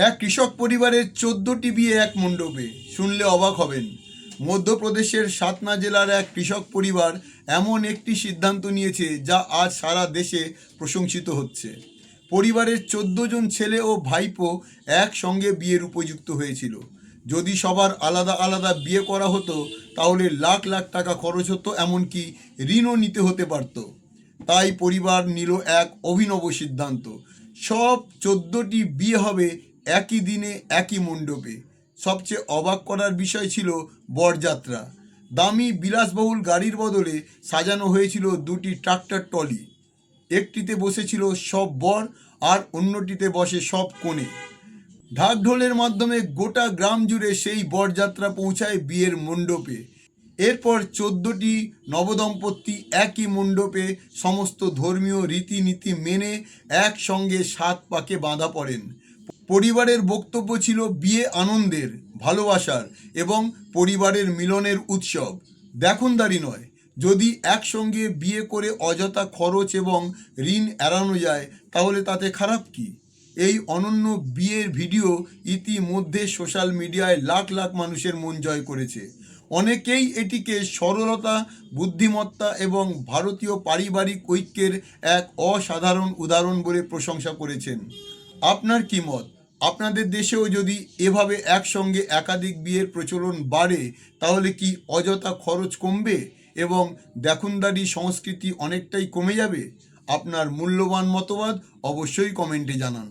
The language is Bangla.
এক কৃষক পরিবারের 14টি বিয়ে এক মণ্ডপে, শুনলে অবাক হবেন। মধ্যপ্রদেশের সাতনা জেলার এক কৃষক পরিবার এমন একটি সিদ্ধান্ত নিয়েছে যা আজ সারা দেশে প্রশংসিত হচ্ছে। পরিবারের 14 জন ছেলে ও ভাইপো একসঙ্গে বিয়ের উপযুক্ত হয়েছিল। যদি সবার আলাদা আলাদা বিয়ে করা হতো তাহলে লাখ লাখ টাকা খরচ হতো, এমনকি ঋণও নিতে হতে পারত। তাই পরিবার নিল এক অভিনব সিদ্ধান্ত। সব 14টি বিয়ে হবে একই দিনে একই মণ্ডপে। সবচেয়ে অবাক করার বিষয় ছিল বরযাত্রা। দামি বিলাসবহুল গাড়ির বদলে সাজানো হয়েছিল দুটি ট্রাক্টর ট্রলি। একটিতে বসেছিল সব বর আর অন্যটিতে বসে সব কনে। ঢাকঢোলের মাধ্যমে গোটা গ্রাম জুড়ে সেই বরযাত্রা পৌঁছায় বিয়ের মণ্ডপে। এরপর 14টি নবদম্পতি একই মণ্ডপে সমস্ত ধর্মীয় রীতিনীতি মেনে একসঙ্গে 7 পাকে বাঁধা পড়েন। পরিবারের বক্তব্য ছিল বিয়ে আনন্দের, ভালোবাসার এবং পরিবারের মিলনের উৎসব, দেখনদারি নয়। যদি একসঙ্গে বিয়ে করে অযথা খরচ এবং ঋণ এড়ানো যায় তাহলে তাতে খারাপ কি? এই অনন্য বিয়ের ভিডিও ইতিমধ্যে সোশ্যাল মিডিয়ায় লাখ লাখ মানুষের মন জয় করেছে। অনেকেই এটিকে সরলতা, বুদ্ধিমত্তা এবং ভারতীয় পারিবারিক ঐক্যের এক অসাধারণ উদাহরণ বলে প্রশংসা করেছেন। আপনার কি মত? আপনাদের দেশেও যদি এভাবে একসঙ্গে একাধিক বিয়ের প্রচলন বাড়ে তাহলে কি অযথা খরচ কমবে এবং দেখনদারি সংস্কৃতি অনেকটাই কমে যাবে? আপনার মূল্যবান মতবাদ অবশ্যই কমেন্টে জানান।